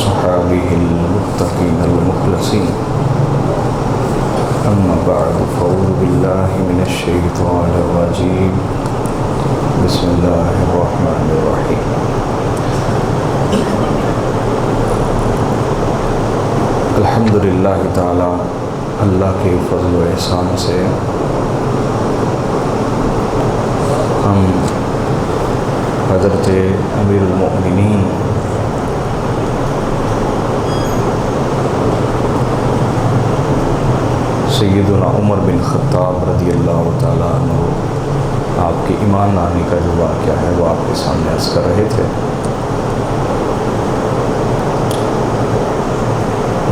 وأصحابه المتقين المخلصين أما بعد فأعوذ بالله من الشيطان الرجيم بسم الله الرحمن الرحيم الحمدللہ تعالی اللہ کے فضل و احسان سے ہم حضرت امیر المؤمنین سیدنا عمر بن خطاب رضی اللہ تعالیٰ عنہ آپ کے ایمان لانے کا جو واقعہ ہے وہ آپ کے سامنے عرض کر رہے تھے۔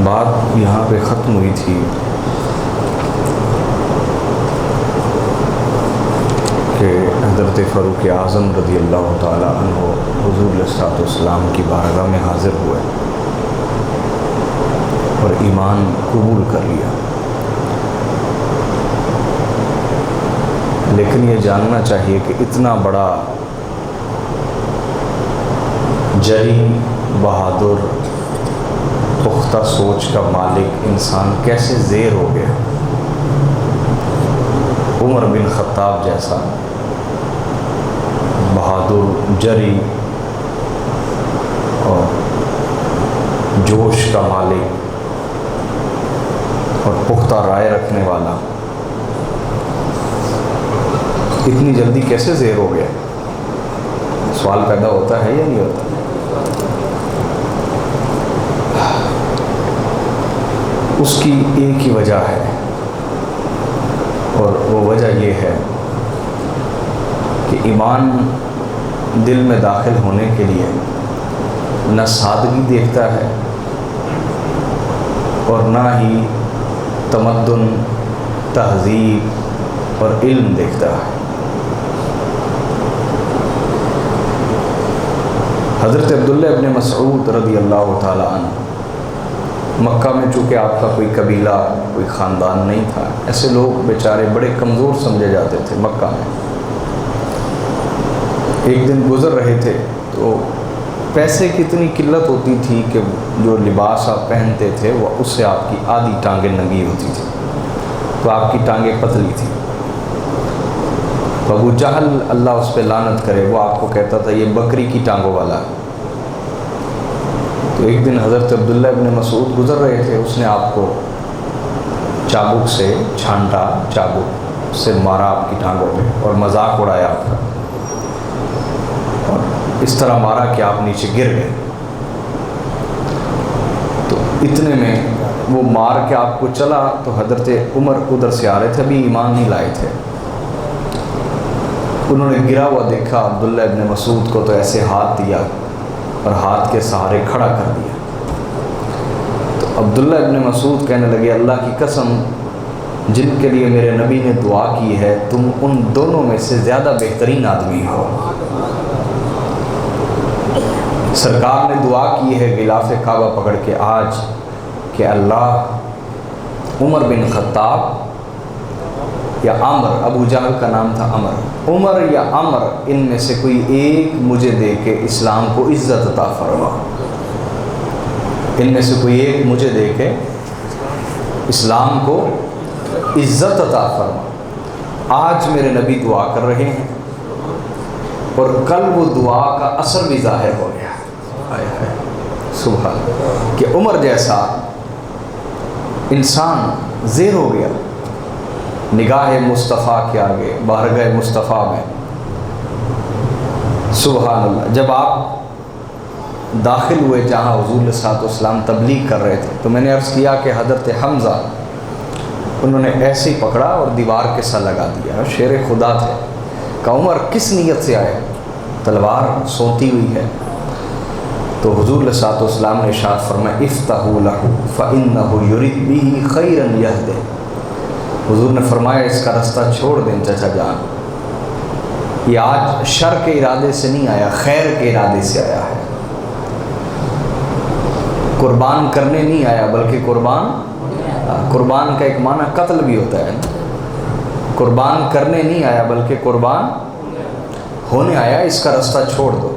بات یہاں پہ ختم ہوئی تھی کہ حضرت فاروق اعظم رضی اللہ تعالیٰ عنہ حضور علیہ الصلوۃ والسلام کی بارگاہ میں حاضر ہوئے اور ایمان قبول کر لیا، لیکن یہ جاننا چاہیے کہ اتنا بڑا جری بہادر پختہ سوچ کا مالک انسان کیسے زیر ہو گیا۔ عمر بن خطاب جیسا بہادر، جری اور جوش کا مالک اور پختہ رائے رکھنے والا اتنی جلدی کیسے زیر ہو گیا؟ سوال پیدا ہوتا ہے یا نہیں ہوتا؟ اس کی ایک ہی وجہ ہے، اور وہ وجہ یہ ہے کہ ایمان دل میں داخل ہونے کے لیے نہ سادگی دیکھتا ہے اور نہ ہی تمدن، تہذیب اور علم دیکھتا ہے۔ حضرت عبداللہ ابن مسعود رضی اللہ تعالیٰ عنہ مکہ میں چونکہ آپ کا کوئی قبیلہ، کوئی خاندان نہیں تھا، ایسے لوگ بیچارے بڑے کمزور سمجھے جاتے تھے مکہ میں۔ ایک دن گزر رہے تھے تو پیسے کی اتنی قلت ہوتی تھی کہ جو لباس آپ پہنتے تھے وہ اس سے آپ کی آدھی ٹانگیں ننگی ہوتی تھی، تو آپ کی ٹانگیں پتلی تھیں۔ ابو جہل اللہ اس پہ لعنت کرے، وہ آپ کو کہتا تھا یہ بکری کی ٹانگوں والا ہے۔ تو ایک دن حضرت عبداللہ ابن مسعود گزر رہے تھے، اس نے آپ کو چابک سے چھانٹا، چابک سے مارا آپ کی ٹانگوں پہ اور مذاق اڑایا آپ کا، اور اس طرح مارا کہ آپ نیچے گر گئے۔ تو اتنے میں وہ مار کے آپ کو چلا تو حضرت عمر ادھر سے آ رہے تھے، ابھی ایمان نہیں لائے تھے۔ انہوں نے گرا ہوا دیکھا عبداللہ ابن مسعود کو، تو ایسے ہاتھ دیا اور ہاتھ کے سہارے کھڑا کر دیا۔ تو عبداللہ ابن مسعود کہنے لگے اللہ کی قسم جن کے لیے میرے نبی نے دعا کی ہے تم ان دونوں میں سے زیادہ بہترین آدمی ہو۔ سرکار نے دعا کی ہے غلاف کعبہ پکڑ کے آج کہ اللہ عمر بن خطاب یا عمر، ابو جہل کا نام تھا عمر یا عمر، ان میں سے کوئی ایک مجھے دے کے اسلام کو عزت عطا فرما، ان میں سے کوئی ایک مجھے دے کے اسلام کو عزت عطا فرما۔ آج میرے نبی دعا کر رہے ہیں اور کل وہ دعا کا اثر بھی ظاہر ہو گیا۔ ہائے ہائے سبحان اللہ، کہ عمر جیسا انسان زیر ہو گیا نگاہ مصطفیٰ کے آگے، بارگاہ مصطفیٰ میں۔ سبحان اللہ، جب آپ داخل ہوئے جہاں حضور علیہ الصلوۃ والسلام تبلیغ کر رہے تھے تو میں نے عرض کیا کہ حضرت حمزہ انہوں نے ایسے ہی پکڑا اور دیوار کے سا لگا دیا، شیر خدا تھے۔ کہ عمر کس نیت سے آئے؟ تلوار سونتی ہوئی ہے۔ تو حضور علیہ الصلوۃ والسلام نے ارشاد فرمایا افتحوا لہ فإنہ یرید بہ خیرا یہدہ۔ حضور نے فرمایا اس کا رستہ چھوڑ دیں چچا جان، یہ آج شر کے ارادے سے نہیں آیا، خیر کے ارادے سے آیا ہے۔ قربان کرنے نہیں آیا بلکہ قربان کا ایک معنی قتل بھی ہوتا ہے، قربان کرنے نہیں آیا بلکہ قربان ہونے آیا، اس کا رستہ چھوڑ دو۔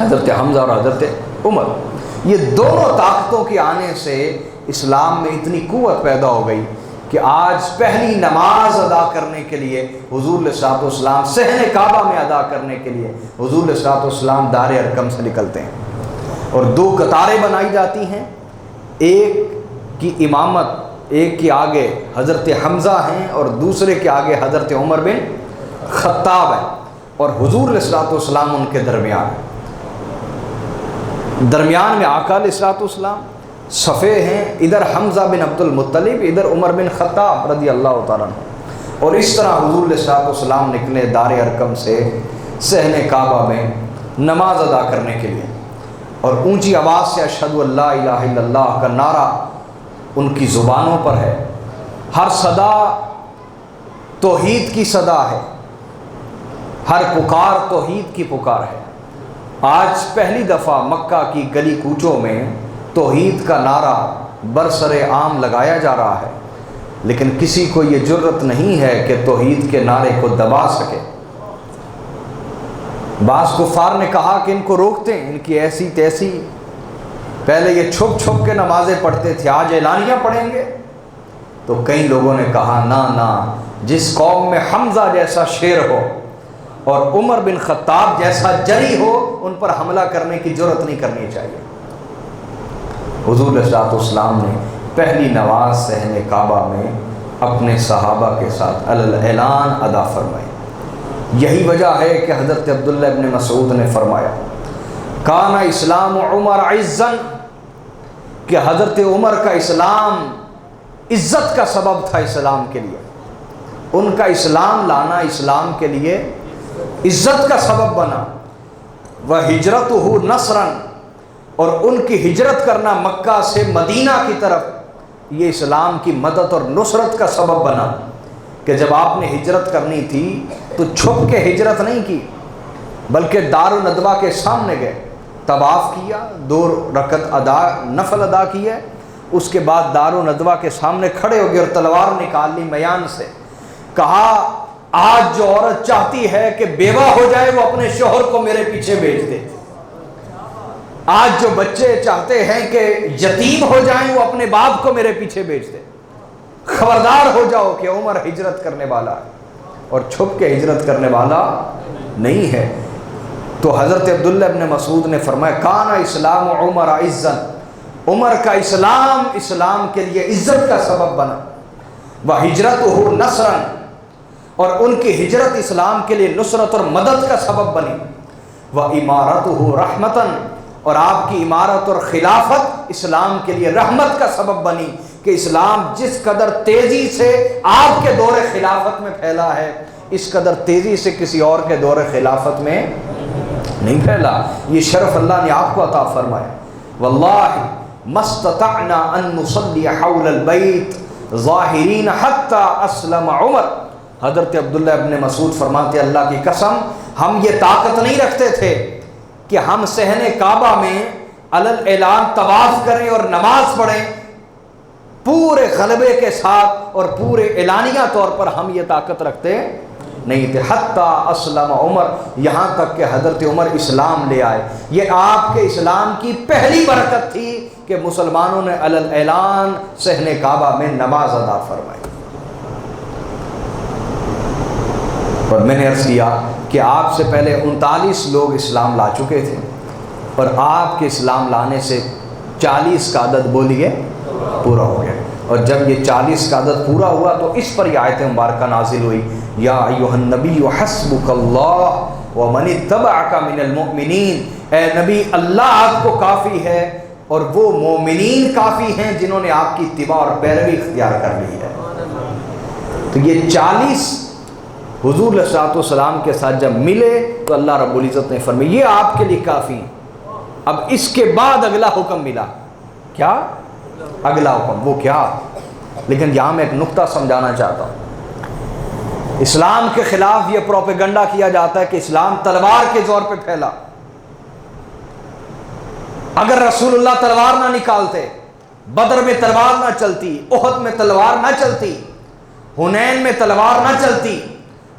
حضرت حمزہ اور حضرت عمر، یہ دونوں طاقتوں کے آنے سے اسلام میں اتنی قوت پیدا ہو گئی کہ آج پہلی نماز ادا کرنے کے لیے حضور علیہ الصلوۃ والسلام صحن کعبہ میں ادا کرنے کے لیے حضور علیہ الصلوۃ والسلام دار ارقم سے نکلتے ہیں، اور دو قطاریں بنائی جاتی ہیں، ایک کی امامت ایک کے آگے حضرت حمزہ ہیں اور دوسرے کے آگے حضرت عمر بن خطاب ہے، اور حضور علیہ الصلوۃ والسلام ان کے درمیان میں آقا علیہ الصلوۃ والسلام صفے ہیں، ادھر حمزہ بن عبد المطلب، ادھر عمر بن خطاب رضی اللہ تعالیٰ عنہ، اور اس طرح حضور علیہ الصلوۃ والسلام نکلے دار ارقم سے صحن کعبہ میں نماز ادا کرنے کے لیے، اور اونچی آواز سے اشہد ان لا الہ الا اللہ کا نعرہ ان کی زبانوں پر ہے، ہر صدا توحید کی صدا ہے، ہر پکار توحید کی پکار ہے۔ آج پہلی دفعہ مکہ کی گلی کوچوں میں توحید کا نعرہ برسر عام لگایا جا رہا ہے، لیکن کسی کو یہ جرت نہیں ہے کہ توحید کے نعرے کو دبا سکے۔ بعض کفار نے کہا کہ ان کو روکتے ہیں، ان کی ایسی تیسی، پہلے یہ چھپ چھپ کے نمازیں پڑھتے تھے، آج اعلانیہ پڑھیں گے؟ تو کئی لوگوں نے کہا نہ، جس قوم میں حمزہ جیسا شیر ہو اور عمر بن خطاب جیسا جری ہو، ان پر حملہ کرنے کی جرت نہیں کرنی چاہیے۔ حضور علیہ الصلوۃ والسلام نے پہلی نماز صحن کعبہ میں اپنے صحابہ کے ساتھ اعلان ادا فرمائی۔ یہی وجہ ہے کہ حضرت عبداللہ ابن مسعود نے فرمایا کان اسلام عمر عزا، کہ حضرت عمر کا اسلام عزت کا سبب تھا اسلام کے لیے، ان کا اسلام لانا اسلام کے لیے عزت کا سبب بنا، وَهِجْرَتُهُ نَصْرًا، اور ان کی ہجرت کرنا مکہ سے مدینہ کی طرف یہ اسلام کی مدد اور نصرت کا سبب بنا، کہ جب آپ نے ہجرت کرنی تھی تو چھپ کے ہجرت نہیں کی، بلکہ دار الندوہ کے سامنے گئے، طواف کیا، 2 رکعت نفل ادا کیے، اس کے بعد دار الندوہ کے سامنے کھڑے ہو گئے اور تلوار نکال لی میان سے، کہا آج جو عورت چاہتی ہے کہ بیوہ ہو جائے وہ اپنے شوہر کو میرے پیچھے بھیج دے، آج جو بچے چاہتے ہیں کہ یتیم ہو جائیں وہ اپنے باپ کو میرے پیچھے بھیج دے، خبردار ہو جاؤ کہ عمر ہجرت کرنے والا ہے اور چھپ کے ہجرت کرنے والا نہیں ہے۔ تو حضرت عبداللہ ابن مسعود نے فرمایا کان اسلام عمر عزا، عمر کا اسلام کے لیے عزت کا سبب بنا، وَهِجْرَتُهُ نَصْرًا، اور ان کی ہجرت اسلام کے لیے نصرت اور مدد کا سبب بنی، وَإِمَارَتُهُ رَحْمَةً، اور آپ کی امارت اور خلافت اسلام کے لیے رحمت کا سبب بنی، کہ اسلام جس قدر تیزی سے آپ کے دور خلافت میں پھیلا ہے، اس قدر تیزی سے کسی اور کے دور خلافت میں نہیں پھیلا۔ یہ شرف اللہ نے آپ کو عطا فرمایا۔ واللہ مستطعنا ان نصلی حول البیت ظاہرین حتی اسلم عمر، حضرت عبداللہ ابن مسعود فرماتے اللہ کی قسم ہم یہ طاقت نہیں رکھتے تھے کہ ہم صحن کعبہ میں علل اعلان طواف کریں اور نماز پڑھیں پورے غلبے کے ساتھ اور پورے اعلانیہ طور پر، ہم یہ طاقت رکھتے نہیں تھے۔ حتی اسلم عمر، یہاں تک کہ حضرت عمر اسلام لے آئے۔ یہ آپ کے اسلام کی پہلی برکت تھی کہ مسلمانوں نے علل اعلان صحن کعبہ میں نماز ادا فرمائی۔ اور میں نے عرض کیا کہ آپ سے پہلے 39 لوگ اسلام لا چکے تھے، اور آپ کے اسلام لانے سے 40 کا عدد بولیے پورا ہو گیا، اور جب یہ 40 کا عدد پورا ہوا تو اس پر یہ آیت مبارکہ نازل ہوئی، یا ایھا النبی حسبک اللہ ومن اتبعک من المؤمنین، اے نبی اللہ آپ کو کافی ہے اور وہ مومنین کافی ہیں جنہوں نے آپ کی اتباع اور پیروی اختیار کر لی ہے۔ تو یہ 40 حضور علیہ الصلوۃ والسلام کے ساتھ جب ملے تو اللہ رب العزت نے فرمایا یہ آپ کے لیے کافی ہیں۔ اب اس کے بعد اگلا حکم ملا، کیا اگلا حکم؟ وہ کیا؟ لیکن یہاں میں ایک نقطہ سمجھانا چاہتا ہوں۔ اسلام کے خلاف یہ پروپیگنڈا کیا جاتا ہے کہ اسلام تلوار کے زور پہ پھیلا۔ اگر رسول اللہ تلوار نہ نکالتے، بدر میں تلوار نہ چلتی، احد میں تلوار نہ چلتی، حنین میں تلوار نہ چلتی،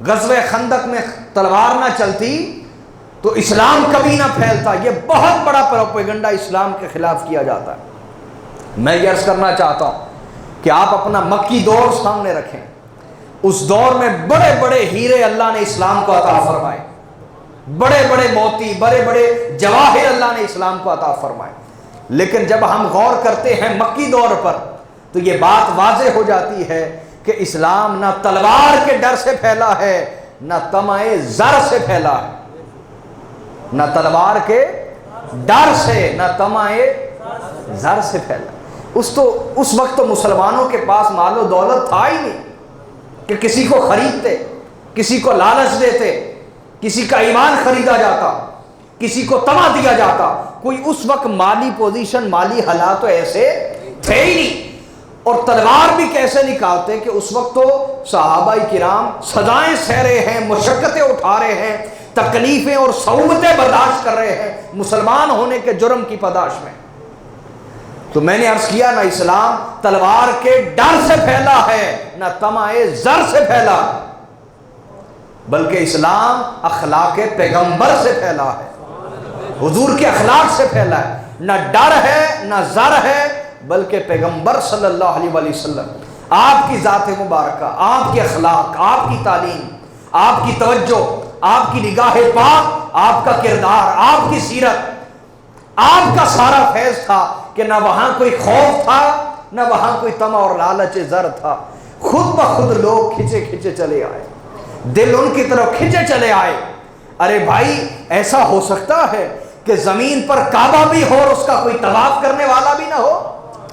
غزوہ خندق میں تلوار نہ چلتی، تو اسلام کبھی نہ پھیلتا۔ یہ بہت بڑا پروپیگنڈا اسلام کے خلاف کیا جاتا ہے۔ میں یہ عرض کرنا چاہتا ہوں کہ آپ اپنا مکی دور سامنے رکھیں، اس دور میں بڑے بڑے ہیرے اللہ نے اسلام کو عطا فرمائے، بڑے بڑے موتی، بڑے بڑے جواہر اللہ نے اسلام کو عطا فرمائے، لیکن جب ہم غور کرتے ہیں مکی دور پر تو یہ بات واضح ہو جاتی ہے کہ اسلام نہ تلوار کے ڈر سے پھیلا ہے، نہ طمع زر سے پھیلا ہے، نہ تلوار کے ڈر سے، نہ طمع زر سے پھیلا۔ اس وقت تو مسلمانوں کے پاس مال و دولت تھا ہی نہیں کہ کسی کو خریدتے، کسی کو لالچ دیتے، کسی کا ایمان خریدا جاتا، کسی کو طمع دیا جاتا۔ کوئی اس وقت مالی پوزیشن، مالی حالات تو ایسے تھے ہی نہیں۔ اور تلوار بھی کیسے نکالتے کہ اس وقت تو صحابہ کرام سزائیں سہ رہے ہیں، مشقتیں اٹھا رہے ہیں، تکلیفیں اور صعوبتیں برداشت کر رہے ہیں مسلمان ہونے کے جرم کی پاداش میں۔ تو میں نے عرض کیا نہ اسلام تلوار کے ڈر سے پھیلا ہے، نہ طمع زر سے پھیلا، بلکہ اسلام اخلاق پیغمبر سے پھیلا ہے، حضور کے اخلاق سے پھیلا ہے۔ نہ ڈر ہے نہ زر ہے، بلکہ پیغمبر صلی اللہ علیہ وآلہ وسلم، آپ کی ذات مبارکہ، آپ کے اخلاق، آپ کی تعلیم، آپ کی توجہ، آپ کی نگاہ پاک، آپ کا کردار، آپ کی سیرت، آپ کا سارا فیض تھا کہ نہ وہاں کوئی خوف تھا، نہ وہاں کوئی طمع اور لالچ زر تھا۔ خود بخود لوگ کھچے کھچے چلے آئے، دل ان کی طرف کھچے چلے آئے۔ ارے بھائی ایسا ہو سکتا ہے کہ زمین پر کعبہ بھی ہو اور اس کا کوئی طواف کرنے والا بھی نہ ہو؟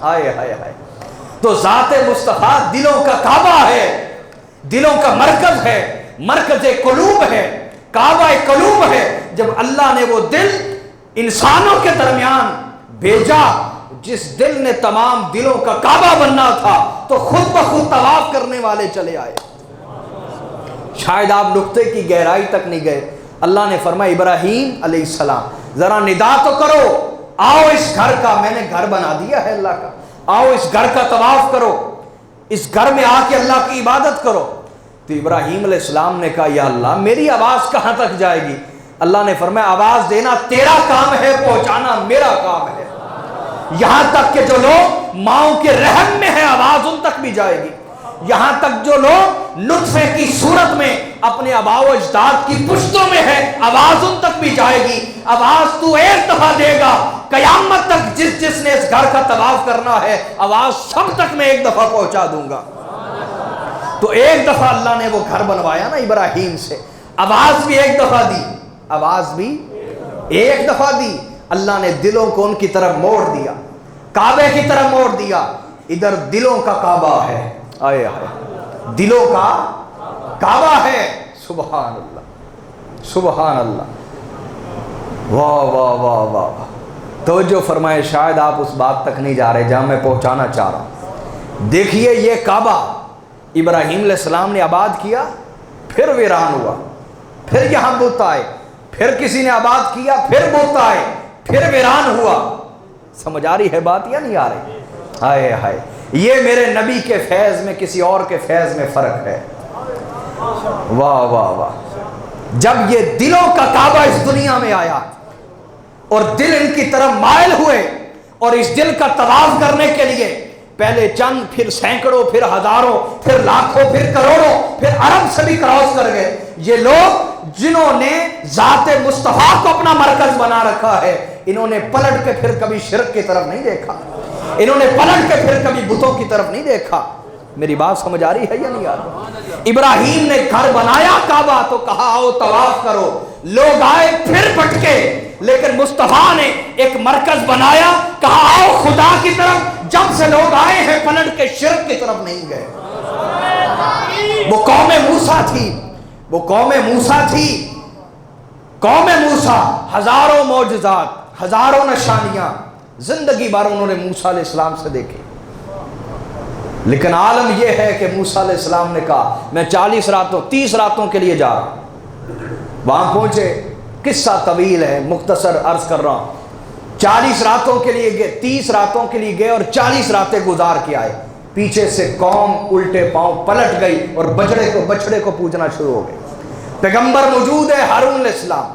ہائے ہائے ہائے۔ تو ذات مصطفیٰ دلوں کا کعبہ ہے، دلوں کا مرکز ہے، مرکز قلوب ہے، کعبہ قلوب ہے۔ جب اللہ نے وہ دل انسانوں کے درمیان بھیجا، جس دل نے تمام دلوں کا کعبہ بننا تھا، تو خود بخود طواف کرنے والے چلے آئے۔ شاید آپ نقطے کی گہرائی تک نہیں گئے۔ اللہ نے فرمایا ابراہیم علیہ السلام ذرا ندا تو کرو، آؤ اس گھر کا، میں نے گھر بنا دیا ہے اللہ کا، آؤ اس گھر کا طواف کرو، اس گھر میں آ کے اللہ کی عبادت کرو۔ تو ابراہیم علیہ السلام نے کہا یا اللہ میری آواز کہاں تک جائے گی؟ اللہ نے فرمایا آواز دینا تیرا کام ہے، پہنچانا میرا کام ہے۔ یہاں تک کہ جو لوگ ماؤں کے رحم میں ہیں آواز ان تک بھی جائے گی، یہاں تک جو لوگ نطفے کی صورت میں اپنے آباء و اجداد کی پشتوں میں ہے آواز ان تک بھی جائے گی۔ آواز تو ایک دفعہ دے گا، قیامت تک جس نے اس گھر کا طواف کرنا ہے آواز سب تک میں ایک دفعہ پہنچا دوں گا۔ تو ایک دفعہ اللہ نے وہ گھر بنوایا نا ابراہیم سے، آواز بھی ایک دفعہ دی، آواز بھی ایک دفعہ دی۔ اللہ نے دلوں کو ان کی طرف موڑ دیا، کعبے کی طرف موڑ دیا۔ ادھر دلوں کا کعبہ ہے، آئے آئے دلوں کا کعبہ ہے۔ سبحان اللہ سبحان اللہ، واہ واہ واہ واہ۔ توجہ فرمائے، شاید آپ اس بات تک نہیں جا رہے جہاں میں پہنچانا چاہ رہا ہوں۔ دیکھیے یہ کعبہ ابراہیم علیہ السلام نے آباد کیا، پھر ویران ہوا، پھر یہاں بت آئے، پھر کسی نے آباد کیا، پھر بت آئے، پھر ویران ہوا۔ سمجھ آ رہی ہے بات یا نہیں آ رہی؟ ہائے ہائے، یہ میرے نبی کے فیض میں کسی اور کے فیض میں فرق ہے۔ واہ واہ واہ۔ جب یہ دلوں کا کعبہ اس دنیا میں آیا اور دل ان کی طرف مائل ہوئے اور اس دل کا طواف کرنے کے لیے پہلے چند، پھر سینکڑوں، پھر ہزاروں، پھر لاکھوں، پھر کروڑوں، پھر ارب سے بھی کراس کر گئے، یہ لوگ جنہوں نے ذات مصطفیٰ کو اپنا مرکز بنا رکھا ہے، انہوں نے پلٹ کے پھر کبھی شرک کی طرف نہیں دیکھا، انہوں نے پلٹ کے پھر کبھی بتوں کی طرف نہیں دیکھا۔ میری بات سمجھ آ رہی ہے یا نہیں آ رہی؟ ابراہیم نے گھر بنایا کعبہ تو کہا آؤ طواف کرو، لوگ آئے پھر بھٹکے، لیکن مصطفیٰ نے ایک مرکز بنایا، کہا آؤ خدا کی طرف۔ جب سے لوگ آئے ہیں پلٹ کے شرک کی طرف نہیں گئے۔ وہ قوم موسیٰ تھی، وہ قوم موسیٰ تھی، قوم موسیٰ، ہزاروں معجزات، ہزاروں نشانیاں زندگی بھر انہوں نے موسیٰ علیہ السلام سے دیکھی، لیکن عالم یہ ہے کہ موسیٰ علیہ السلام نے کہا میں 40 راتوں 30 راتوں کے لیے جا رہا ہوں۔ وہاں پہنچے، قصہ طویل ہے، مختصر عرض کر رہا ہوں۔ 40 راتوں کے لیے گئے، 30 راتوں کے لیے گئے اور 40 راتیں گزار کے آئے۔ پیچھے سے قوم الٹے پاؤں پلٹ گئی اور بچڑے کو پوجنا شروع ہو گئے۔ پیغمبر موجود ہے ہارون علیہ السلام،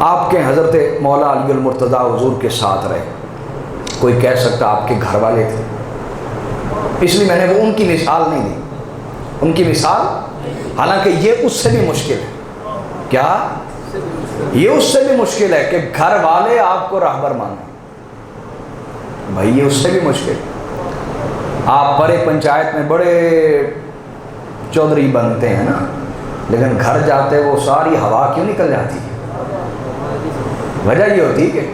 آپ کے حضرت مولا علی المرتضیٰ حضور کے ساتھ رہے، کوئی کہہ سکتا آپ کے گھر والے تھے، اس لیے میں نے وہ ان کی مثال نہیں دی، ان کی مثال، حالانکہ یہ اس سے بھی مشکل ہے، کیا یہ اس سے بھی مشکل ہے کہ گھر والے آپ کو راہبر مانیں، بھائی یہ اس سے بھی مشکل ہے۔ آپ بڑے پنچایت میں بڑے چودھری بنتے ہیں نا، لیکن گھر جاتے وہ ساری ہوا کیوں نکل جاتی ہے؟ وجہ یہ ہوتی ہے کہ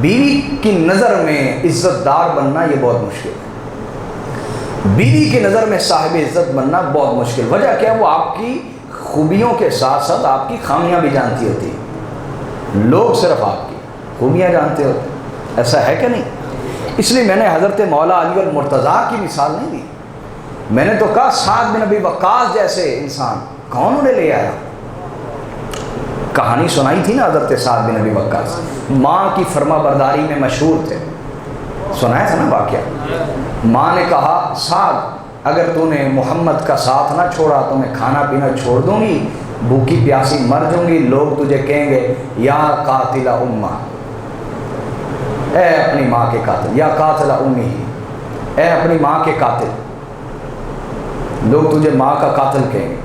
بیوی کی نظر میں عزت دار بننا یہ بہت مشکل ہے، بیوی کی نظر میں صاحب عزت بننا بہت مشکل۔ وجہ کیا ہے؟ وہ آپ کی خوبیوں کے ساتھ ساتھ آپ کی خامیاں بھی جانتی ہوتی ہیں، لوگ صرف آپ کی خوبیاں جانتے ہوتے ہیں، ایسا ہے کہ نہیں؟ اس لیے میں نے حضرت مولا علی المرتضیٰ کی مثال نہیں دی، میں نے تو کہا سعد بن ابی وقاص جیسے انسان کون انہیں لے آیا؟ کہانی سنائی تھی نا حضرت سعد بن ابی وقاص، ماں کی فرما برداری میں مشہور تھے، سنایا تھا نا واقعہ۔ ماں نے کہا سعد اگر تو نے محمد کا ساتھ نہ چھوڑا تو میں کھانا پینا چھوڑ دوں گی، بھوکی پیاسی مر جوں گی، لوگ تجھے کہیں گے یا قاتل امہ، اے اپنی ماں کے قاتل، یا قاتل امی، اے اپنی ماں کے قاتل، لوگ تجھے ماں کا قاتل کہیں گے۔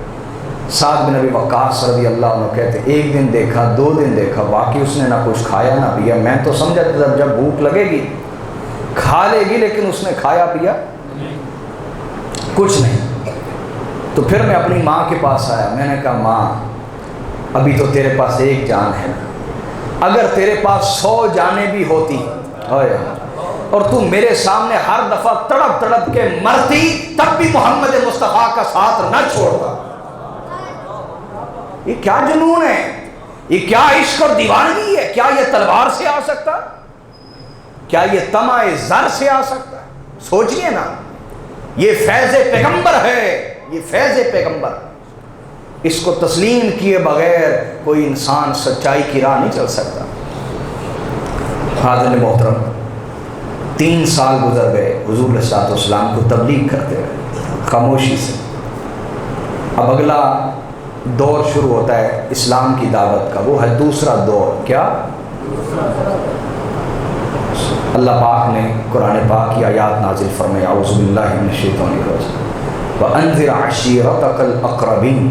سعد بن ابی وقاص رضی اللہ عنہ کہتے ایک دن دیکھا، دو دن دیکھا، واقعی اس نے نہ کچھ کھایا نہ پیا، میں تو سمجھا تھا جب بھوک لگے گی کھا لے گی، لیکن اس نے کھایا پیا کچھ نہیں۔ تو پھر میں اپنی ماں کے پاس آیا، میں نے کہا ماں ابھی تو تیرے پاس ایک جان ہے نا، اگر تیرے پاس 100 جانیں بھی ہوتی اور تو میرے سامنے ہر دفعہ تڑپ تڑپ کے مرتی تب بھی محمد مصطفیٰ کا ساتھ نہ چھوڑتا۔ یہ کیا جنون ہے؟ یہ کیا عشق اور دیوانگی ہے؟ کیا یہ تلوار سے آ سکتا؟ کیا یہ طمع زر سے آ سکتا ہے؟ سوچئے نا، یہ فیض پیغمبر ہے، یہ فیض پیغمبر، اس کو تسلیم کیے بغیر کوئی انسان سچائی کی راہ نہیں چل سکتا۔ حاضرین محترم، 3 سال گزر گئے حضور علیہ السلام کو تبلیغ کرتے ہوئے خاموشی سے۔ اب اگلا دور شروع ہوتا ہے اسلام کی دعوت کا، وہ ہے دوسرا دور۔ کیا؟ اللہ پاک نے قرآن پاک کی آیات نازل فرمائی، اعوذ باللہ من الشیطان الرجیم، وَأَنذِرْ عَشِيرَتَكَ الْأَقْرَبِينَ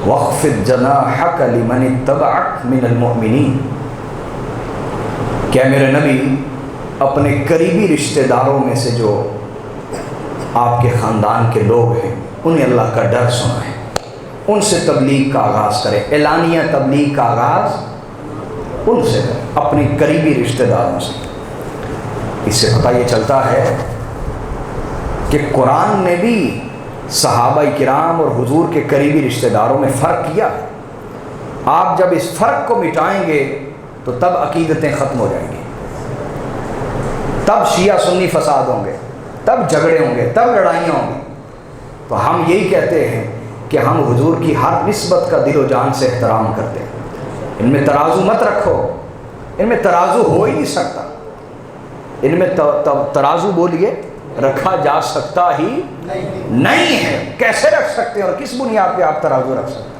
وَاخْفِضْ جَنَاحَكَ لِمَنِ اتَّبَعَكَ مِنَ الْمُؤْمِنِينَ۔ کیا میرے نبی اپنے قریبی رشتہ داروں میں سے جو آپ کے خاندان کے لوگ ہیں انہیں اللہ کا ڈر سنائیں، ان سے تبلیغ کا آغاز کریں، اعلانیہ تبلیغ کا آغاز ان سے کریں، اپنی قریبی رشتہ داروں سے۔ اس سے پتہ یہ چلتا ہے کہ قرآن نے بھی صحابہ کرام اور حضور کے قریبی رشتہ داروں میں فرق کیا ہے۔ آپ جب اس فرق کو مٹائیں گے تو تب عقیدتیں ختم ہو جائیں گی، تب شیعہ سنی فساد ہوں گے، تب جھگڑے ہوں گے، تب لڑائیاں ہوں گی۔ تو ہم یہی کہتے ہیں کہ ہم حضور کی ہر نسبت کا دل و جان سے احترام کرتے ہیں، ان میں ترازو مت رکھو، ان میں ترازو ہو ہی نہیں سکتا، ان میں ترازو بولیے رکھا جا سکتا ہی نہیں ہے۔ کیسے رکھ سکتے ہیں اور کس بنیاد پہ آپ ترازو رکھ سکتے ہیں؟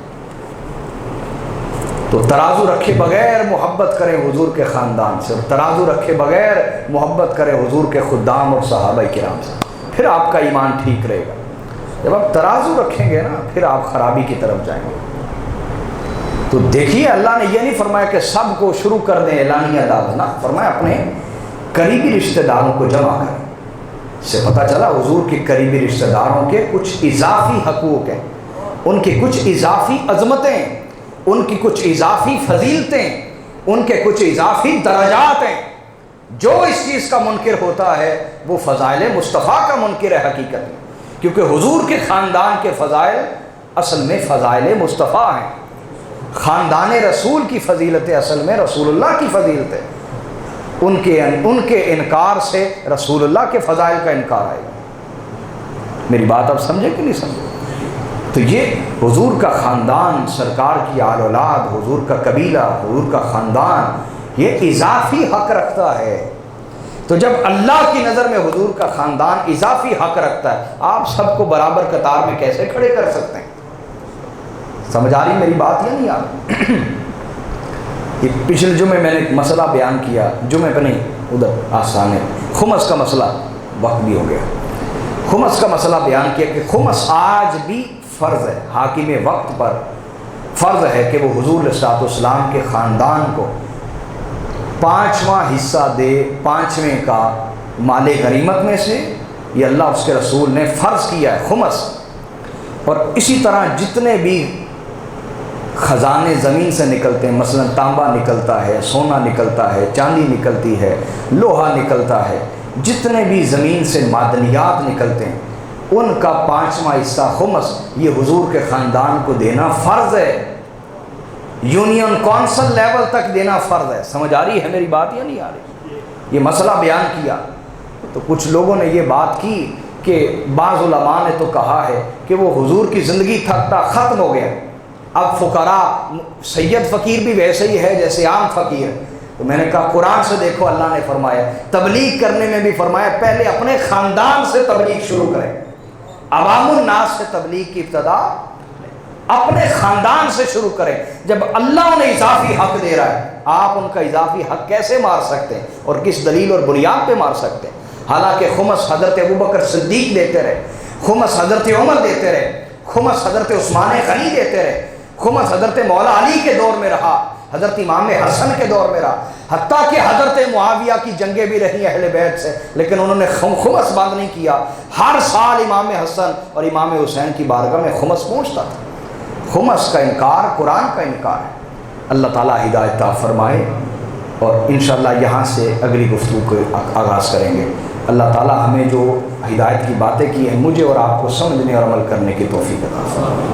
تو ترازو رکھے بغیر محبت کریں حضور کے خاندان سے، اور ترازو رکھے بغیر محبت کریں حضور کے خدام اور صحابہ کرام سے، پھر آپ کا ایمان ٹھیک رہے گا۔ جب آپ ترازو رکھیں گے نا پھر آپ خرابی کی طرف جائیں گے۔ تو دیکھیے اللہ نے یہ نہیں فرمایا کہ سب کو شروع کر دیں اعلانیہ دعوت، نہ، فرمایا اپنے قریبی رشتہ داروں کو جمع کریں۔ اس سے پتہ چلا حضور کے قریبی رشتہ داروں کے کچھ اضافی حقوق ہیں، ان کی کچھ اضافی عظمتیں، ان کی کچھ اضافی فضیلتیں، ان کے کچھ اضافی درجات ہیں۔ جو اس چیز کا منکر ہوتا ہے وہ فضائل مصطفیٰ کا منکر ہے حقیقت میں، کیونکہ حضور کے خاندان کے فضائل اصل میں فضائل مصطفیٰ ہیں، خاندان رسول کی فضیلتیں اصل میں رسول اللہ کی فضیلتیں، ان کے انکار سے رسول اللہ کے فضائل کا انکار آئے گا۔ میری بات آپ سمجھے کہ نہیں سمجھے؟ تو یہ حضور کا خاندان، سرکار کی آل اولاد، حضور کا قبیلہ، حضور کا خاندان، یہ اضافی حق رکھتا ہے۔ تو جب اللہ کی نظر میں حضور کا خاندان اضافی حق رکھتا ہے، آپ سب کو برابر قطار میں کیسے کھڑے کر سکتے ہیں؟ سمجھ آ رہی میری بات یا نہیں آ رہی؟ یہ پچھلے جمعے میں نے ایک مسئلہ بیان کیا، جمعے پہ نہیں ادھر آسانے، خمس کا مسئلہ، وقت بھی ہو گیا، خمس کا مسئلہ بیان کیا کہ خمس آج بھی فرض ہے، حاکم وقت پر فرض ہے کہ وہ حضور علیہ الصلوۃ والسلام کے خاندان کو 5واں حصہ دے، 5ویں کا مال غنیمت میں سے، یہ اللہ اس کے رسول نے فرض کیا ہے خمس۔ اور اسی طرح جتنے بھی خزانے زمین سے نکلتے ہیں، مثلا تانبا نکلتا ہے، سونا نکلتا ہے، چاندی نکلتی ہے، لوہا نکلتا ہے، جتنے بھی زمین سے معدنیات نکلتے ہیں ان کا 5واں حصہ خمس یہ حضور کے خاندان کو دینا فرض ہے، یونین کونسل لیول تک دینا فرض ہے۔ سمجھ آ رہی ہے میری بات یا نہیں آ رہی؟ یہ مسئلہ بیان کیا تو کچھ لوگوں نے یہ بات کی کہ بعض علماء نے تو کہا ہے کہ وہ حضور کی زندگی تک ختم ہو گیا، اب فقراء، سید فقیر بھی ویسے ہی ہے جیسے عام فقیر۔ تو میں نے کہا قرآن سے دیکھو، اللہ نے فرمایا تبلیغ کرنے میں بھی فرمایا پہلے اپنے خاندان سے تبلیغ شروع کریں، عوام الناس سے تبلیغ کی ابتدا اپنے خاندان سے شروع کریں۔ جب اللہ انہیں اضافی حق دے رہا ہے، آپ ان کا اضافی حق کیسے مار سکتے ہیں اور کس دلیل اور بنیاد پہ مار سکتے ہیں؟ حالانکہ خمس حضرت ابوبکر صدیق دیتے رہے، خمس حضرت عمر دیتے رہے، خمس حضرت عثمان غنی دیتے رہے، خمس حضرت مولا علی کے دور میں رہا، حضرت امام حسن کے دور میں رہا، حتیٰ کہ حضرت معاویہ کی جنگیں بھی رہی اہل بیت سے، لیکن انہوں نے خمس بند نہیں کیا۔ ہر سال امام حسن اور امام حسین کی بارگاہ میں خمس پہنچتا تھا۔ خمس کا انکار قرآن کا انکار ہے۔ اللہ تعالیٰ ہدایت عطا فرمائے، اور انشاءاللہ یہاں سے اگلی گفتگو کو آغاز کریں گے۔ اللہ تعالیٰ ہمیں جو ہدایت کی باتیں کی ہیں مجھے اور آپ کو سمجھنے اور عمل کرنے کی توفیق عطا فرمائے۔